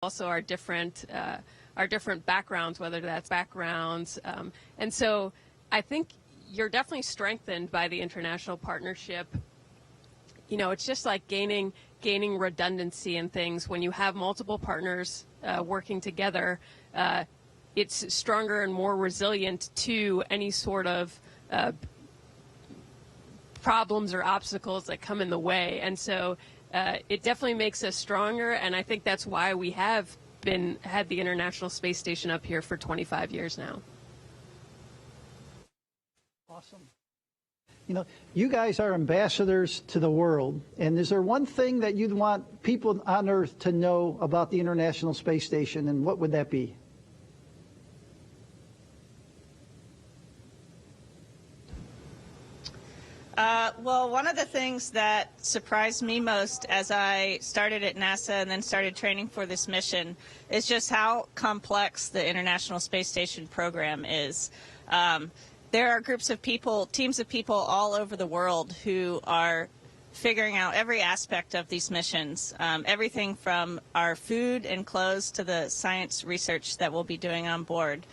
also our different backgrounds, whether that's backgrounds. And so I think you're definitely strengthened by the international partnership. You know, it's just like gaining redundancy in things. When you have multiple partners working together, it's stronger and more resilient to any sort of problems or obstacles that come in the way. And so it definitely makes us stronger, and I think that's why we have had the International Space Station up here for 25 years now. Awesome. You know, you guys are ambassadors to the world, and is there one thing that you'd want people on Earth to know about the International Space Station, and what would that be? Well, one of the things that surprised me most as I started at NASA and then started training for this mission is just how complex the International Space Station program is. There are groups of people, teams of people all over the world who are figuring out every aspect of these missions, everything from our food and clothes to the science research that we'll be doing on board.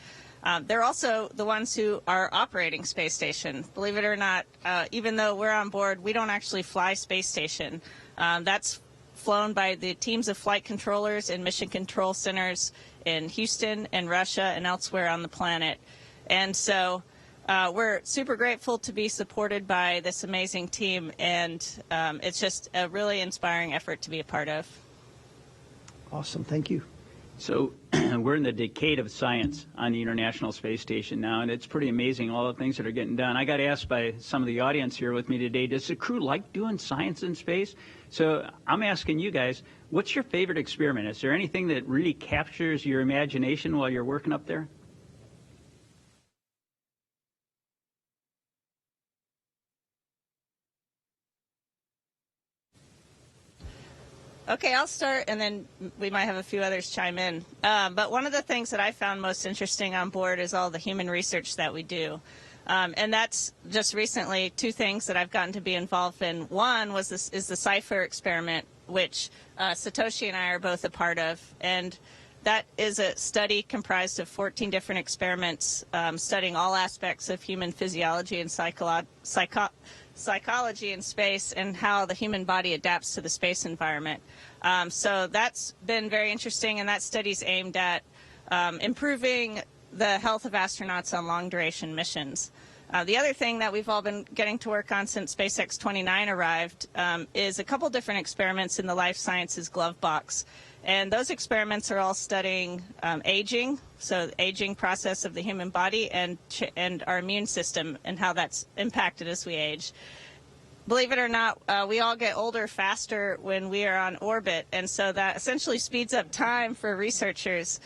They're also the ones who are operating space station. Believe it or not, even though we're on board, we don't actually fly space station. That's flown by the teams of flight controllers and mission control centers in Houston and Russia and elsewhere on the planet. And so we're super grateful to be supported by this amazing team, and it's just a really inspiring effort to be a part of. Awesome. Thank you. So we're in the decade of science on the International Space Station now, and it's pretty amazing all the things that are getting done. I got asked by some of the audience here with me today, does the crew like doing science in space? So I'm asking you guys, what's your favorite experiment? Is there anything that really captures your imagination while you're working up there? Okay, I'll start, and then we might have a few others chime in. But one of the things that I found most interesting on board is all the human research that we do. And that's just recently two things that I've gotten to be involved in. One was is the CIPHER experiment, which Satoshi and I are both a part of. And that is a study comprised of 14 different experiments studying all aspects of human physiology and psychology in space and how the human body adapts to the space environment. So that's been very interesting, and that study's aimed at improving the health of astronauts on long-duration missions. The other thing that we've all been getting to work on since SpaceX 29 arrived is a couple different experiments in the life sciences glove box. And those experiments are all studying aging, so the aging process of the human body, and our immune system and how that's impacted as we age. Believe it or not, we all get older faster when we are on orbit, and so that essentially speeds up time for researchers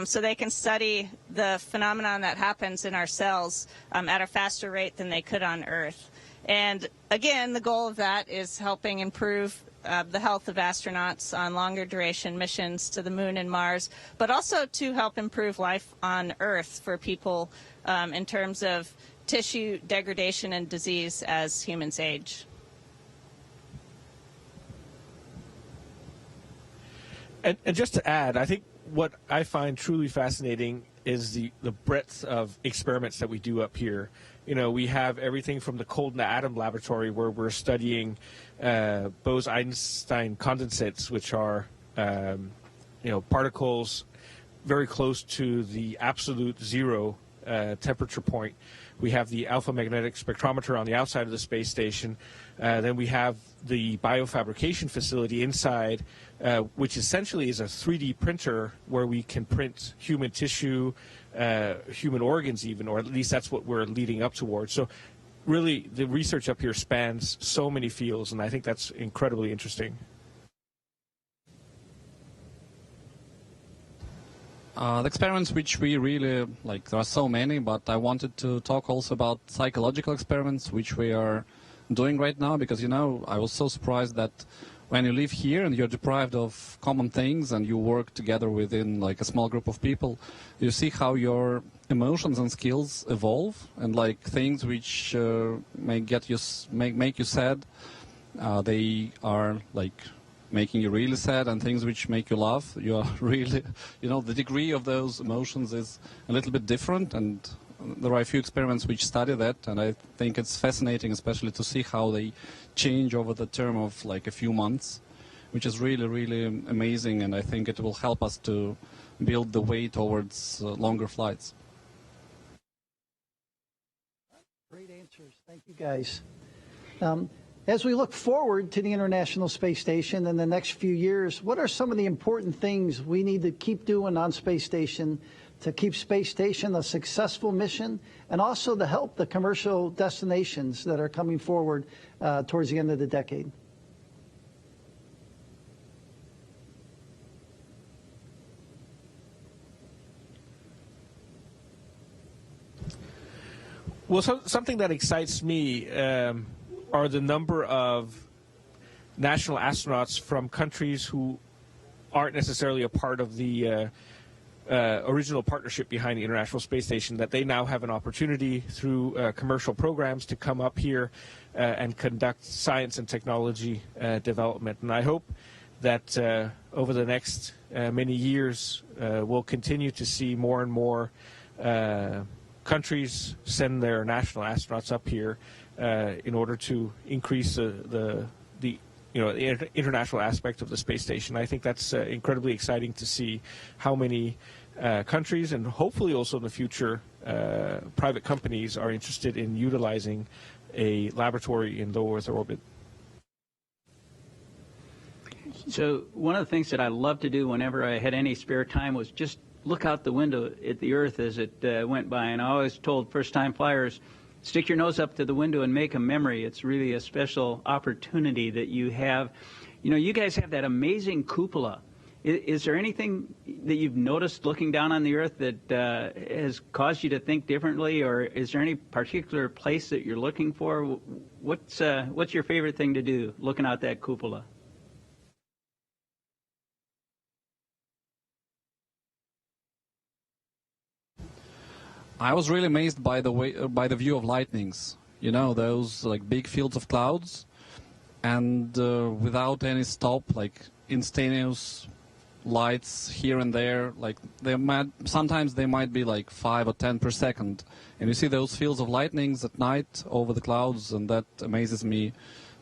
so they can study the phenomenon that happens in our cells at a faster rate than they could on Earth. And again, the goal of that is helping improve the health of astronauts on longer duration missions to the Moon and Mars, but also to help improve life on Earth for people in terms of tissue degradation and disease as humans age. And just to add, I think what I find truly fascinating is the breadth of experiments that we do up here. You know, we have everything from the cold atom laboratory, where we're studying Bose-Einstein condensates, which are particles very close to the absolute zero temperature point. We have the alpha magnetic spectrometer on the outside of the space station. Then we have the biofabrication facility inside, which essentially is a 3D printer where we can print human tissue, human organs even, or at least that's what we're leading up towards. So really, the research up here spans so many fields, and I think that's incredibly interesting. The experiments which we really like, there are so many, but I wanted to talk also about psychological experiments which we are doing right now, because, you know, I was so surprised that when you live here and you're deprived of common things and you work together within like a small group of people, you see how your emotions and skills evolve, and like things which make you sad, they are like making you really sad and things which make you laugh. You are really, the degree of those emotions is a little bit different, and there are a few experiments which study that, and I think it's fascinating, especially to see how they change over the term of like a few months, which is really, really amazing, and I think it will help us to build the way towards longer flights. Great answers. Thank you, guys. As we look forward to the International Space Station in the next few years, what are some of the important things we need to keep doing on Space Station to keep Space Station a successful mission, and also to help the commercial destinations that are coming forward towards the end of the decade? Well, something that excites me are the number of national astronauts from countries who aren't necessarily a part of the original partnership behind the International Space Station, that they now have an opportunity through commercial programs to come up here and conduct science and technology development. And I hope that over the next many years we'll continue to see more and more countries send their national astronauts up here in order to increase the international aspect of the space station. I think that's incredibly exciting to see how many countries, and hopefully also in the future private companies, are interested in utilizing a laboratory in low Earth orbit. So one of the things that I loved to do whenever I had any spare time was just look out the window at the Earth as it went by. And I always told first-time flyers, stick your nose up to the window and make a memory. It's really a special opportunity that you have. You know, you guys have that amazing cupola. Is there anything that you've noticed looking down on the Earth that has caused you to think differently, or is there any particular place that you're looking for? What's your favorite thing to do looking out that cupola? I was really amazed by the view of lightnings. You know, those like big fields of clouds, and without any stop, like instantaneous lights here and there. Like sometimes they might be like 5 or 10 per second, and you see those fields of lightnings at night over the clouds, and that amazes me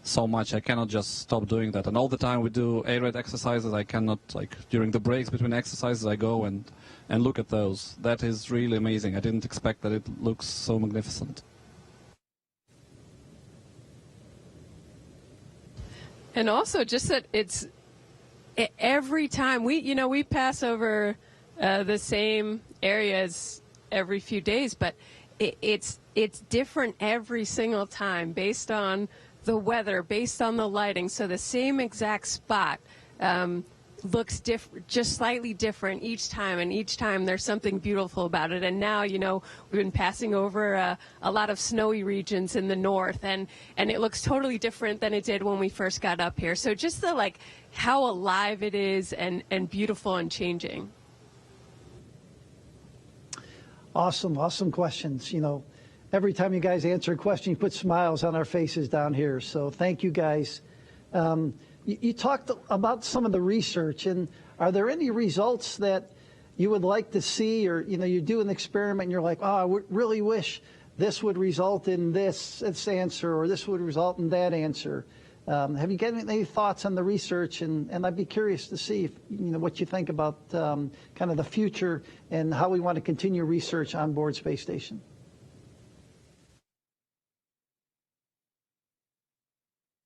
so much. I cannot just stop doing that. And all the time we do air raid exercises. I cannot, like during the breaks between exercises, I go and look at those. That is really amazing. I didn't expect that it looks so magnificent. And also just that it's every time we pass over the same areas every few days, but it's different every single time based on the weather, based on the lighting. So the same exact spot looks different, just slightly different each time, and each time there's something beautiful about it. And now, we've been passing over a lot of snowy regions in the north, and it looks totally different than it did when we first got up here. So just the how alive it is and beautiful and changing. Awesome questions. Every time you guys answer a question, you put smiles on our faces down here. So thank you, guys. You talked about some of the research, and are there any results that you would like to see, or you do an experiment and you're like, I really wish this would result in this answer, or this would result in that answer? Have you got any thoughts on the research? And I'd be curious to see what you think about kind of the future and how we want to continue research on board Space Station.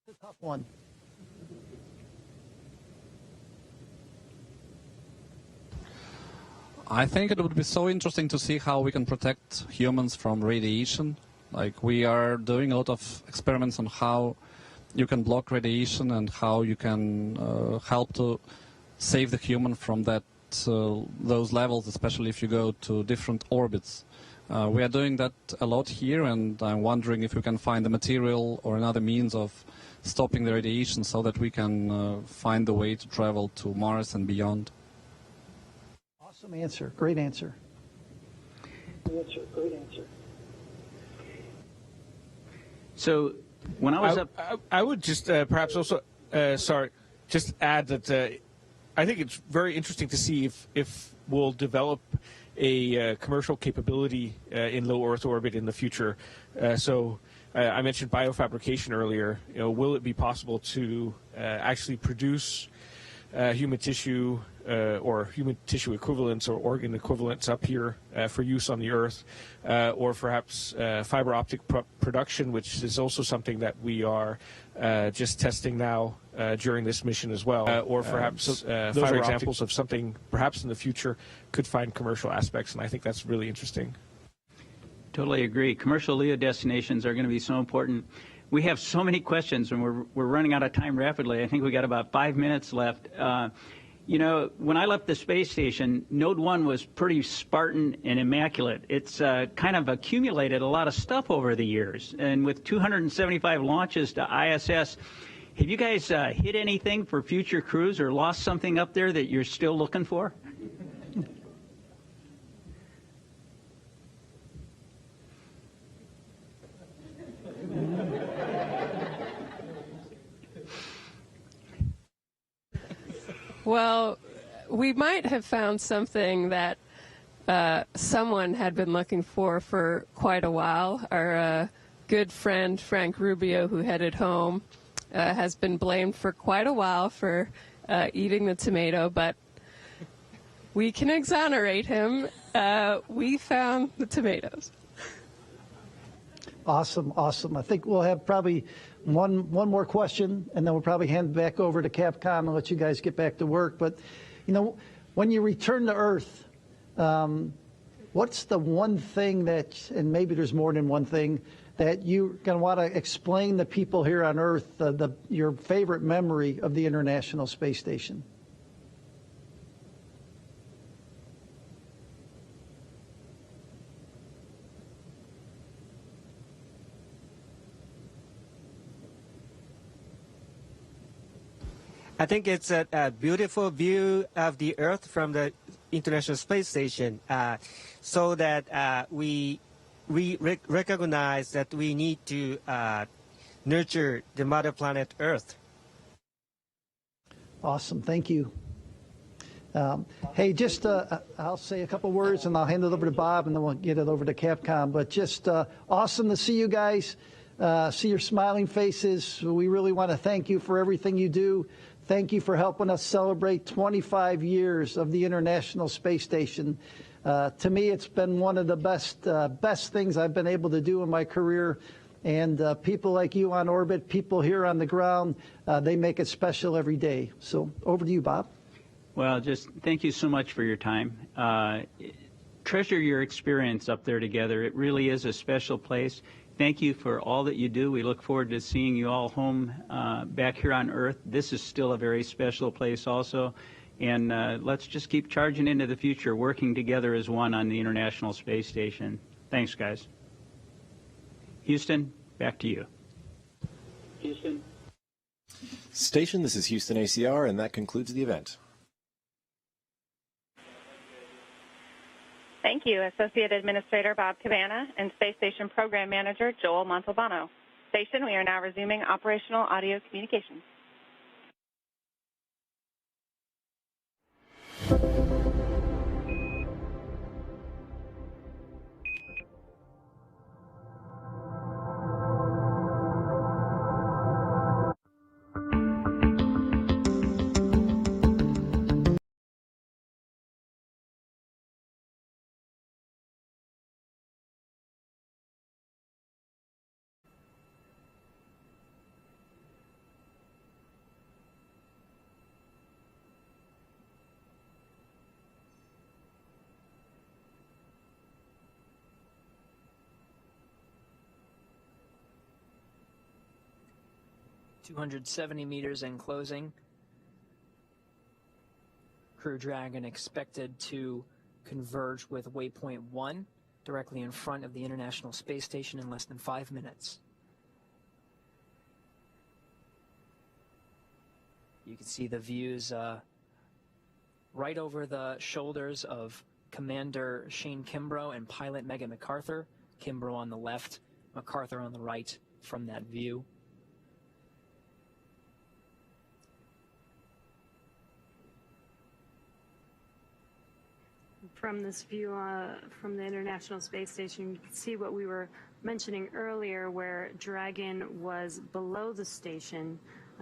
It's a tough one. I think it would be so interesting to see how we can protect humans from radiation. Like, we are doing a lot of experiments on how you can block radiation and how you can help to save the human from those levels, especially if you go to different orbits. We are doing that a lot here, and I'm wondering if we can find a material or another means of stopping the radiation so that we can find a way to travel to Mars and beyond. Awesome answer. Great answer. Great answer. So when I was up... I would just perhaps also... sorry. just add that I think it's very interesting to see if we'll develop a commercial capability in low Earth orbit in the future. I mentioned biofabrication earlier. Will it be possible to actually produce human tissue or human tissue equivalents or organ equivalents up here for use on the Earth, or perhaps fiber optic production, which is also something that we are just testing now during this mission as well, or perhaps those are examples of something perhaps in the future could find commercial aspects, and I think that's really interesting. Totally agree. Commercial LEO destinations are going to be so important. We have so many questions, and we're running out of time rapidly. I think we got about 5 minutes left. When I left the space station, Node 1 was pretty Spartan and immaculate. It's kind of accumulated a lot of stuff over the years. And with 275 launches to ISS, have you guys hit anything for future crews or lost something up there that you're still looking for? Well, we might have found something that someone had been looking for quite a while. Our good friend Frank Rubio, who headed home, has been blamed for quite a while for eating the tomato, but we can exonerate him. We found the tomatoes. Awesome, awesome. I think we'll have probably one more question, and then we'll probably hand it back over to Capcom and let you guys get back to work. But, when you return to Earth, what's the one thing that, and maybe there's more than one thing, that you're going to want to explain to people here on Earth, your favorite memory of the International Space Station? I think it's a beautiful view of the Earth from the International Space Station, so that we recognize that we need to nurture the mother planet Earth. Awesome, thank you. Hey, just I'll say a couple words and I'll hand it over to Bob, and then we'll get it over to Capcom. But just awesome to see you guys, see your smiling faces. We really want to thank you for everything you do. Thank you for helping us celebrate 25 years of the International Space Station. To me, it's been one of the best things I've been able to do in my career. And people like you on orbit, people here on the ground, they make it special every day. So over to you, Bob. Well, just thank you so much for your time. Treasure your experience up there together. It really is a special place. Thank you for all that you do. We look forward to seeing you all home back here on Earth. This is still a very special place also. And let's just keep charging into the future, working together as one on the International Space Station. Thanks, guys. Houston, back to you. Houston. Station, this is Houston ACR, and that concludes the event. Thank you, Associate Administrator Bob Cabana and Space Station Program Manager Joel Montalbano. Station, we are now resuming operational audio communications. $270 meters in closing. Crew Dragon expected to converge with waypoint 1 directly in front of the International Space Station in less than 5 minutes. You can see the views right over the shoulders of Commander Shane Kimbrough and pilot Megan MacArthur. Kimbrough on the left, MacArthur on the right from that view. From this view from the International Space Station, you can see what we were mentioning earlier, where Dragon was below the station.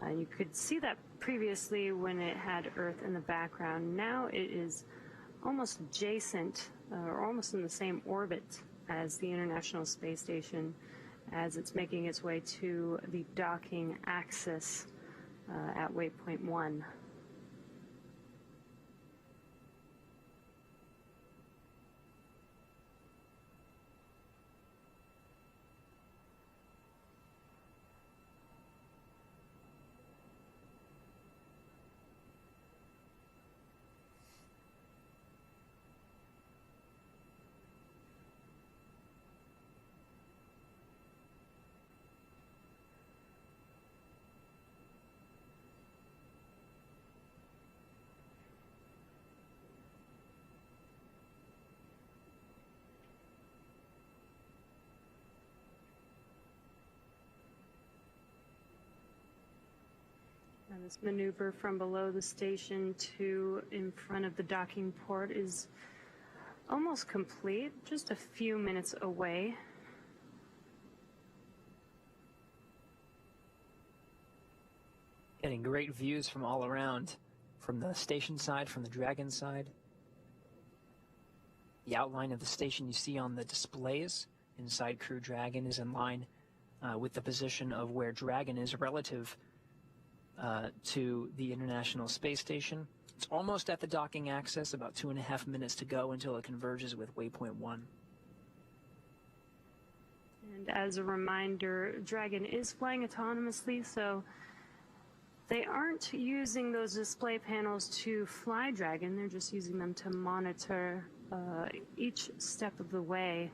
You could see that previously when it had Earth in the background. Now it is almost adjacent, or almost in the same orbit as the International Space Station, as it's making its way to the docking axis at waypoint 1. And this maneuver from below the station to in front of the docking port is almost complete, just a few minutes away. Getting great views from all around, from the station side, from the Dragon side. The outline of the station you see on the displays inside Crew Dragon is in line with the position of where Dragon is relative to the International Space Station. It's almost at the docking axis, about 2.5 minutes to go until it converges with waypoint 1. And as a reminder, Dragon is flying autonomously, so they aren't using those display panels to fly Dragon. They're just using them to monitor each step of the way.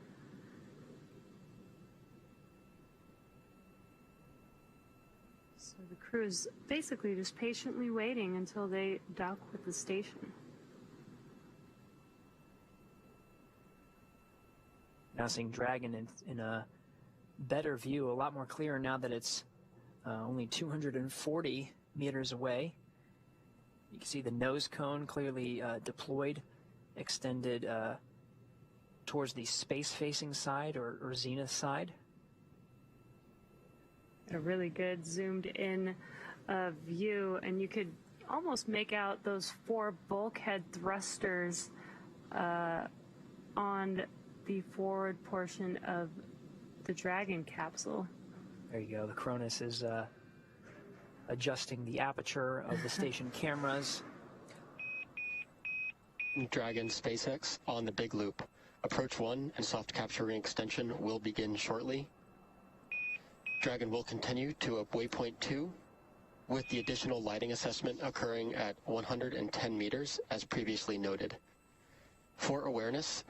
So the crew is basically just patiently waiting until they dock with the station. Now seeing Dragon in a better view, a lot more clear now that it's only 240 meters away. You can see the nose cone clearly deployed, extended towards the space-facing side or zenith side. A really good zoomed-in view, and you could almost make out those 4 bulkhead thrusters on the forward portion of the Dragon capsule. There you go. The Cronus is adjusting the aperture of the station cameras. Dragon SpaceX on the big loop. Approach 1 and soft capture ring extension will begin shortly. Dragon will continue to waypoint 2 with the additional lighting assessment occurring at 110 meters as previously noted. For awareness,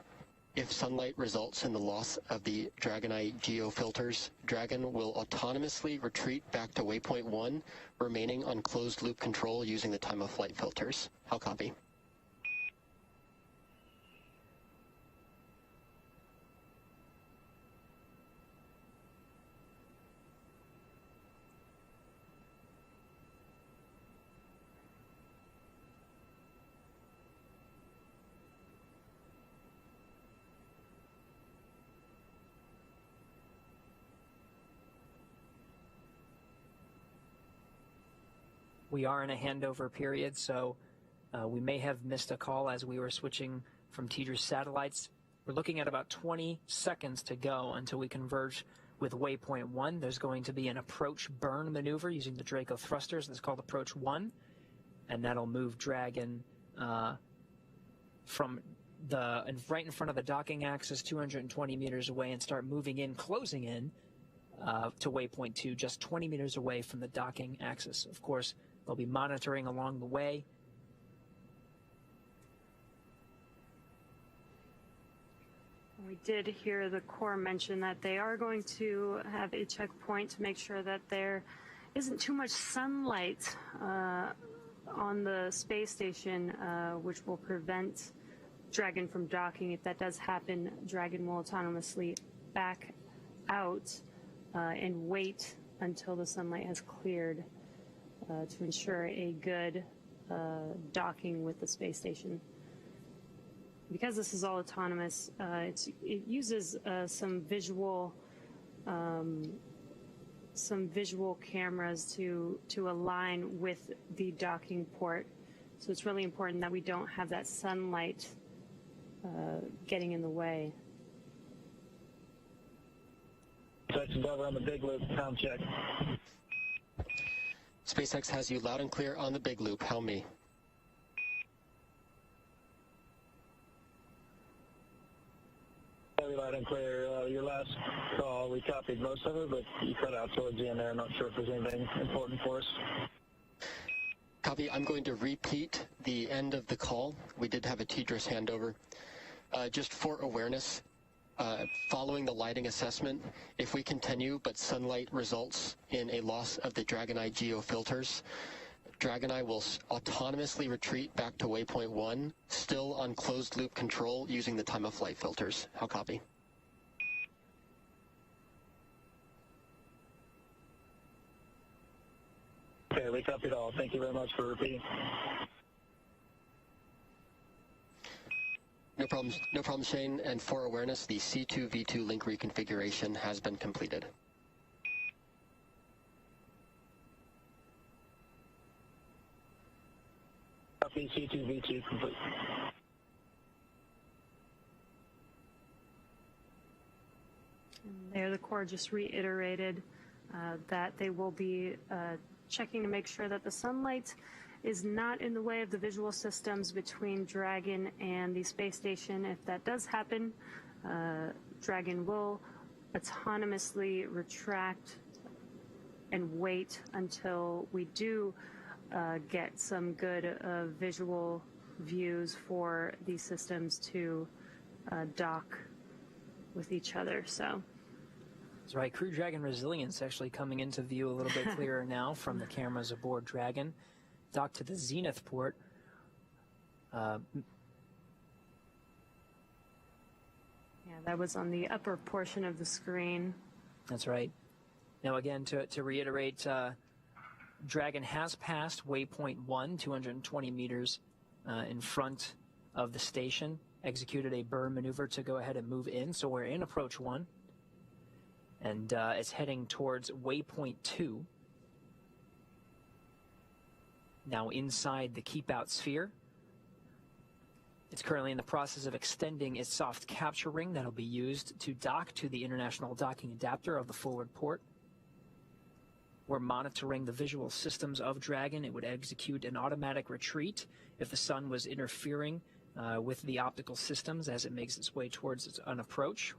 if sunlight results in the loss of the Dragonite geofilters, Dragon will autonomously retreat back to waypoint 1, remaining on closed loop control using the time of flight filters. I'll copy. We are in a handover period, so we may have missed a call as we were switching from TDRS satellites. We're looking at about 20 seconds to go until we converge with waypoint 1. There's going to be an approach burn maneuver using the Draco thrusters. That's called approach 1, and that'll move Dragon from right in front of the docking axis, 220 meters away, and start moving in, closing in to waypoint 2, just 20 meters away from the docking axis. Of course, they'll be monitoring along the way. We did hear the Corps mention that they are going to have a checkpoint to make sure that there isn't too much sunlight on the space station, which will prevent Dragon from docking. If that does happen, Dragon will autonomously back out and wait until the sunlight has cleared to ensure a good docking with the space station. because this is all autonomous, it uses some visual cameras to align with the docking port. So it's really important that we don't have that sunlight getting in the way. Endeavour on the big loop, sound check. SpaceX has you loud and clear on the big loop. Helm me. Very loud and clear. Your last call, we copied most of it, but you cut out towards the end there. I'm not sure if there's anything important for us. Copy. I'm going to repeat the end of the call. We did have a TDRS handover. Just for awareness, following the lighting assessment, if we continue but sunlight results in a loss of the Dragon Eye geofilters, Dragon Eye will autonomously retreat back to waypoint 1, still on closed loop control using the time of flight filters. How copy? Okay, we copied all. Thank you very much for repeating. No problems, Shane. And for awareness, the C2V2 link reconfiguration has been completed. Copy, C2V2 complete. And there, the Corps just reiterated that they will be checking to make sure that the sunlight is not in the way of the visual systems between Dragon and the space station. If that does happen, Dragon will autonomously retract and wait until we do get some good visual views for these systems to dock with each other. So that's right. Crew Dragon resilience actually coming into view a little bit clearer now from the cameras aboard Dragon. Docked to the zenith port. Yeah, that was on the upper portion of the screen. That's right. Now again, to reiterate, Dragon has passed waypoint 1, 220 meters in front of the station, executed a burn maneuver to go ahead and move in, so we're in approach 1, and it's heading towards waypoint 2. Now inside the keep-out sphere. It's currently in the process of extending its soft capture ring that'll be used to dock to the international docking adapter of the forward port. We're monitoring the visual systems of Dragon. It would execute an automatic retreat if the sun was interfering with the optical systems as it makes its way towards an approach.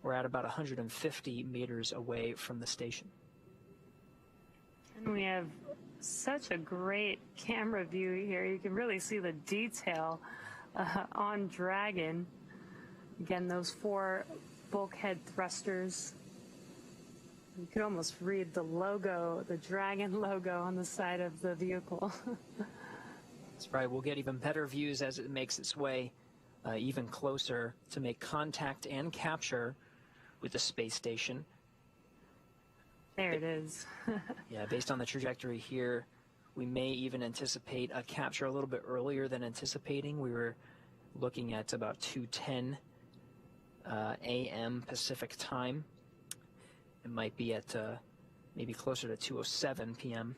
We're at about 150 meters away from the station. And we have such a great camera view here. You can really see the detail on Dragon. Again, those 4 bulkhead thrusters. You could almost read the logo, the Dragon logo on the side of the vehicle. That's right. We'll get even better views as it makes its way even closer to make contact and capture with the space station. There it is. Yeah, based on the trajectory here, we may even anticipate a capture a little bit earlier than anticipating. We were looking at about 2:10 a.m. Pacific time. It might be at maybe closer to 2:07 p.m.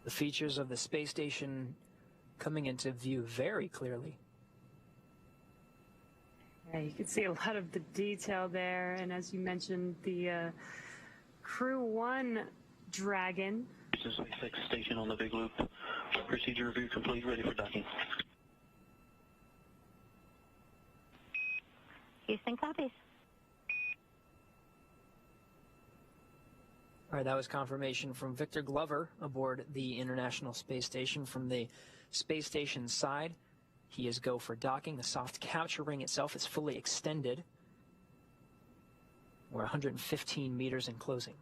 The features of the space station coming into view very clearly. Yeah, you can see a lot of the detail there, and as you mentioned, the Crew 1 Dragon. This is SpaceX station on the big loop. Procedure review complete, ready for docking. Houston copies. All right, that was confirmation from Victor Glover aboard the International Space Station. From the space station side, he is go for docking. The soft capture ring itself is fully extended. We're 115 meters in closing.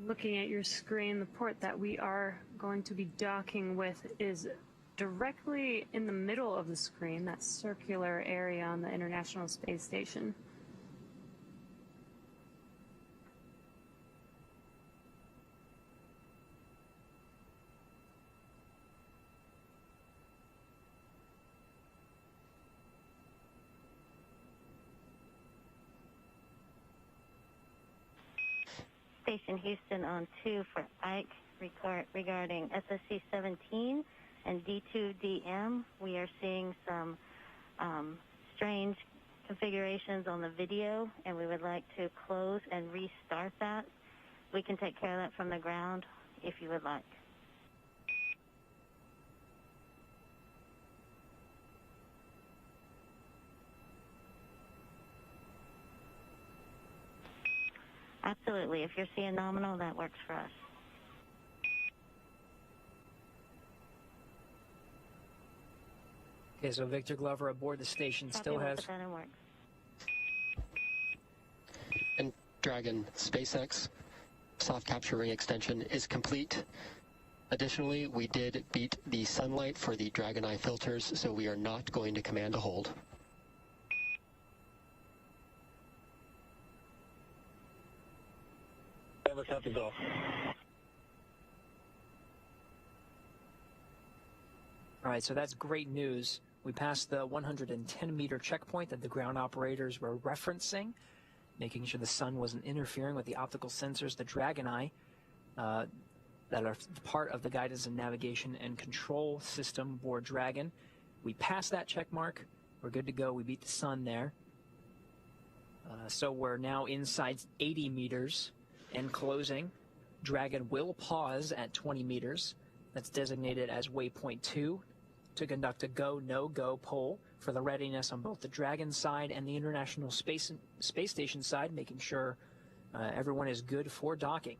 Looking at your screen, the port that we are going to be docking with is directly in the middle of the screen, that circular area on the International Space Station. Station Houston on 2 for Ike regarding SSC 17 and D2DM. We are seeing some strange configurations on the video, and we would like to close and restart that. We can take care of that from the ground if you would like. Absolutely. If you're seeing nominal, that works for us. Okay, so Victor Glover aboard the station still has... And Dragon SpaceX soft capture ring extension is complete. Additionally, we did beat the sunlight for the Dragon Eye filters, so we are not going to command a hold. Never copies off. All right, so that's great news. We passed the 110-meter checkpoint that the ground operators were referencing, making sure the sun wasn't interfering with the optical sensors, the Dragon Eye, that are part of the guidance and navigation and control system aboard Dragon. We passed that check mark. We're good to go. We beat the sun there. So we're now inside 80 meters and closing. Dragon will pause at 20 meters. That's designated as waypoint 2 to conduct a go, no-go poll for the readiness on both the Dragon side and the International Space Station side, making sure everyone is good for docking.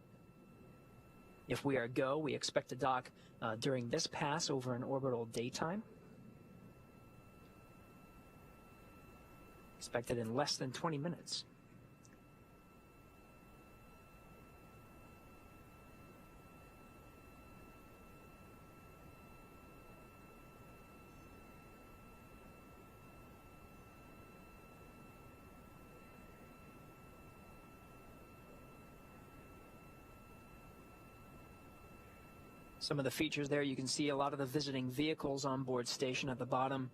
If we are go, we expect to dock during this pass over an orbital daytime. Expected in less than 20 minutes. Some of the features there, you can see a lot of the visiting vehicles on board station. At the bottom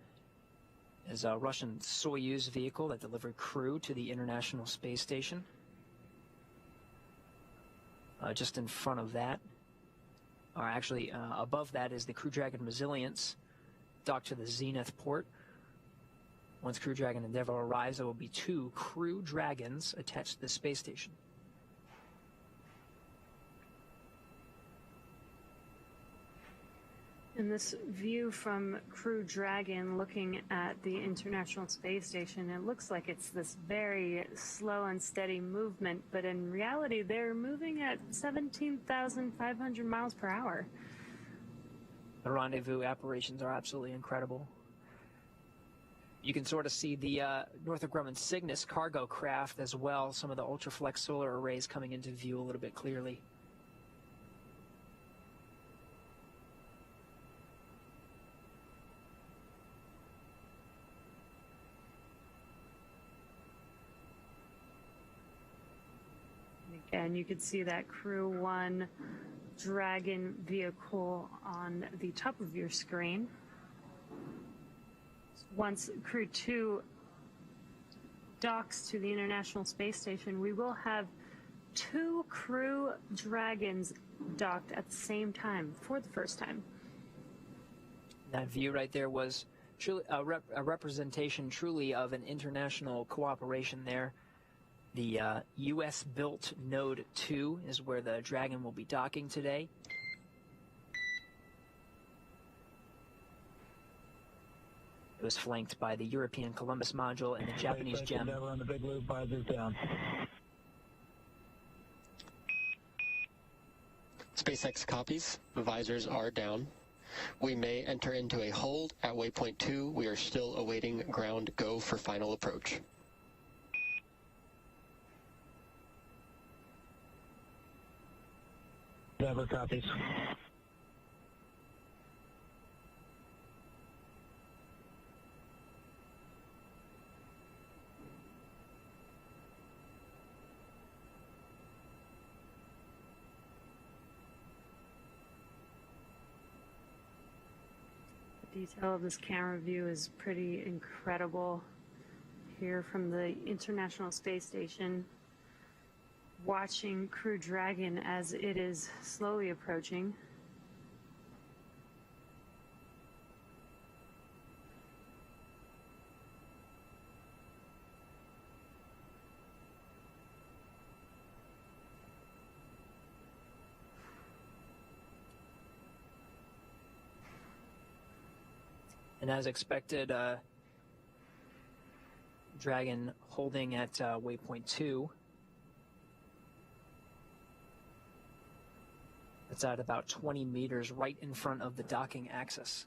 is a Russian Soyuz vehicle that delivered crew to the International Space Station. Just in front of that, or actually above that, is the Crew Dragon Resilience docked to the Zenith port. Once Crew Dragon Endeavour arrives, there will be 2 Crew Dragons attached to the space station. And this view from Crew Dragon looking at the International Space Station, it looks like it's this very slow and steady movement, but in reality they're moving at 17,500 miles per hour. The rendezvous operations are absolutely incredible. You can sort of see the Northrop Grumman Cygnus cargo craft as well, some of the ultraflex solar arrays coming into view a little bit clearly. And you could see that Crew 1 Dragon vehicle on the top of your screen. Once Crew 2 docks to the International Space Station, we will have 2 Crew Dragons docked at the same time for the first time. That view right there was truly a representation truly of an international cooperation there. The U.S.-built Node 2 is where the Dragon will be docking today. It was flanked by the European Columbus module and the Japanese GEM. Endeavour on the big loop, visors down. SpaceX copies. Visors are down. We may enter into a hold at waypoint 2. We are still awaiting ground go for final approach. Endeavour copies. The detail of this camera view is pretty incredible. Here from the International Space Station, watching Crew Dragon as it is slowly approaching. And as expected, Dragon holding at waypoint 2. It's at about 20 meters right in front of the docking axis.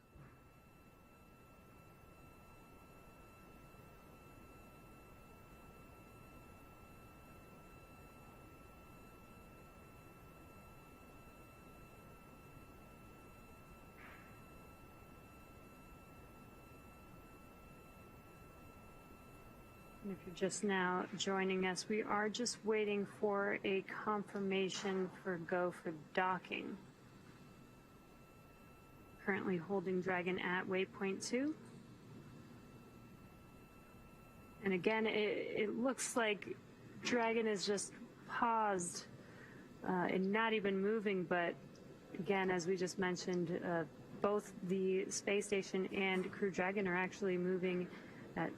And if you're just now joining us, we are just waiting for a confirmation for go for docking. Currently holding Dragon at waypoint 2. And again, it looks like Dragon is just paused and not even moving, but again, as we just mentioned, both the space station and Crew Dragon are actually moving at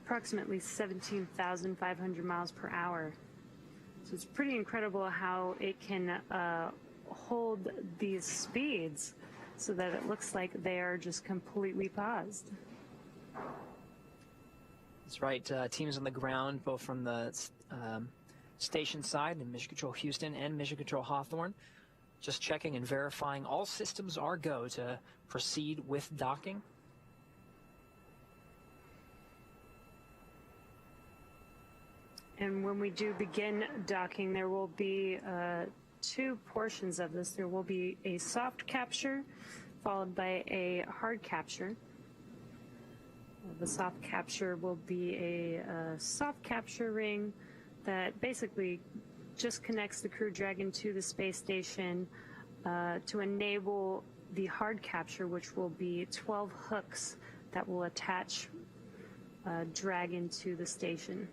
approximately 17,500 miles per hour. So it's pretty incredible how it can hold these speeds so that it looks like they are just completely paused. That's right. Teams on the ground, both from the station side in Mission Control Houston and Mission Control Hawthorne, just checking and verifying all systems are go to proceed with docking. And when we do begin docking, there will be two portions of this. There will be a soft capture followed by a hard capture. The soft capture will be a soft capture ring that basically just connects the Crew Dragon to the space station to enable the hard capture, which will be 12 hooks that will attach Dragon to the station.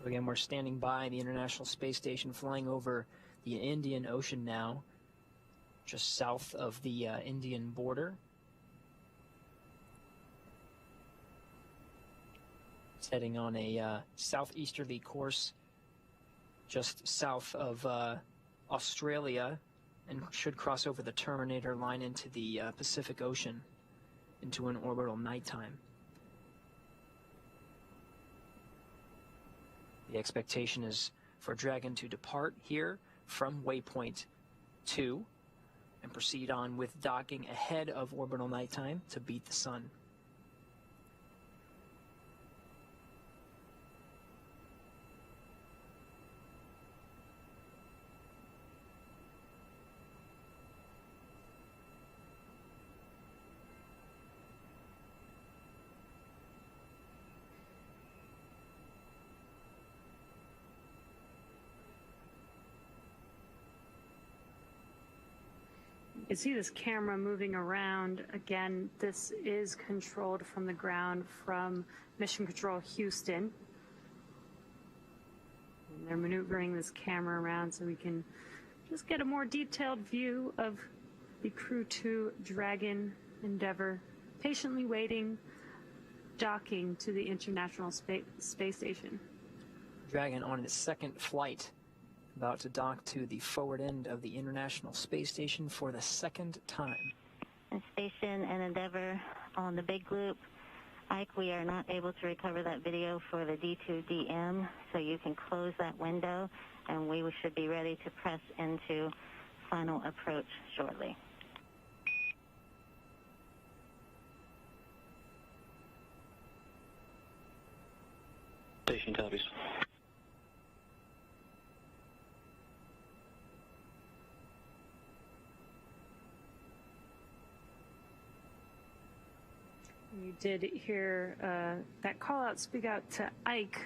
Again, we're standing by the International Space Station, flying over the Indian Ocean now, just south of the Indian border. It's heading on a southeasterly course just south of Australia and should cross over the Terminator line into the Pacific Ocean into an orbital nighttime. The expectation is for Dragon to depart here from waypoint 2 and proceed on with docking ahead of orbital nighttime to beat the sun. You can see this camera moving around. Again, this is controlled from the ground from Mission Control Houston. And they're maneuvering this camera around so we can just get a more detailed view of the Crew 2 Dragon Endeavour patiently waiting, docking to the International Space Station. Dragon on its second flight, about to dock to the forward end of the International Space Station for the second time. And Station and Endeavour on the big loop. Ike, we are not able to recover that video for the D2DM, so you can close that window, and we should be ready to press into final approach shortly. Station copies. You did hear that call out speak out to Ike.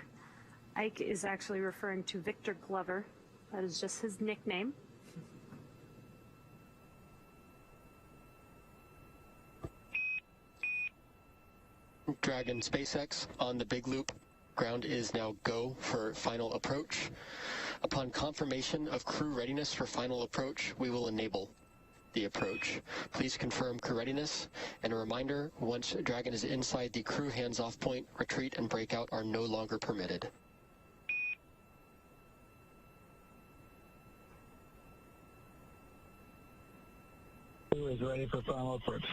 Ike is actually referring to Victor Glover. That is just his nickname. Dragon SpaceX on the big loop. Ground is now go for final approach. Upon confirmation of crew readiness for final approach, we will enable the approach. Please confirm crew readiness, and a reminder, once Dragon is inside the crew hands-off point, retreat and breakout are no longer permitted. Crew is ready for final approach.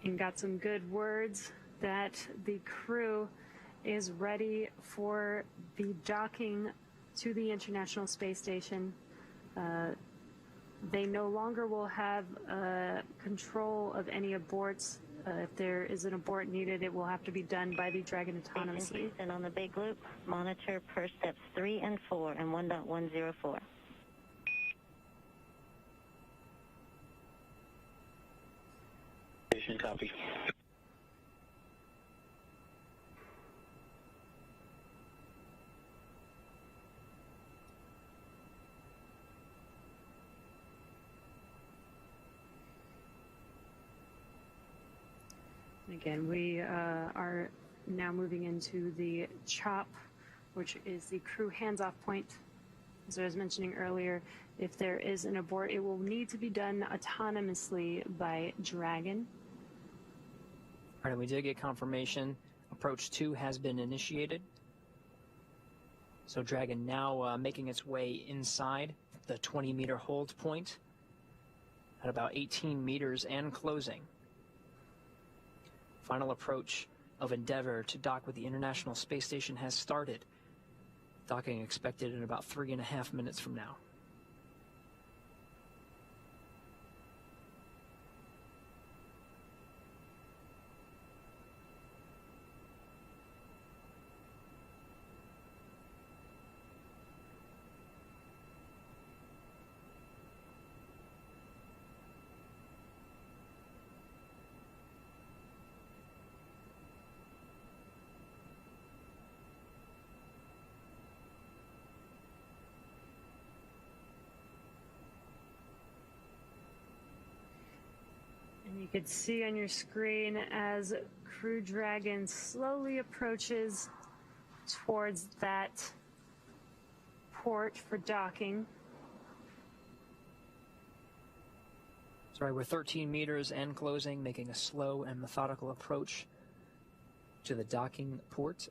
And got some good words that the crew is ready for the docking to the International Space Station. They no longer will have control of any aborts. If there is an abort needed, it will have to be done by the Dragon autonomously. And on the big loop, monitor per steps 3 and 4 and 1.104. Station copy. Again, we are now moving into the CHOP, which is the crew hands-off point. As I was mentioning earlier, if there is an abort, it will need to be done autonomously by Dragon. All right, we did get confirmation. Approach 2 has been initiated. So Dragon now making its way inside the 20-meter hold point at about 18 meters and closing. Final approach of Endeavour to dock with the International Space Station has started. Docking expected in about 3.5 minutes from now. You could see on your screen as Crew Dragon slowly approaches towards that port for docking. Sorry, we're 13 meters and closing, making a slow and methodical approach to the docking port.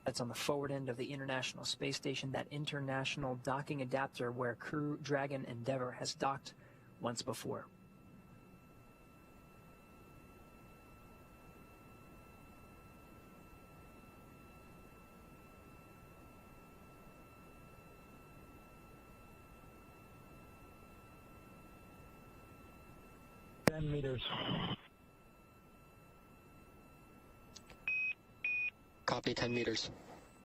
That's on the forward end of the International Space Station, that international docking adapter where Crew Dragon Endeavour has docked once before. Meters. Copy, 10 meters.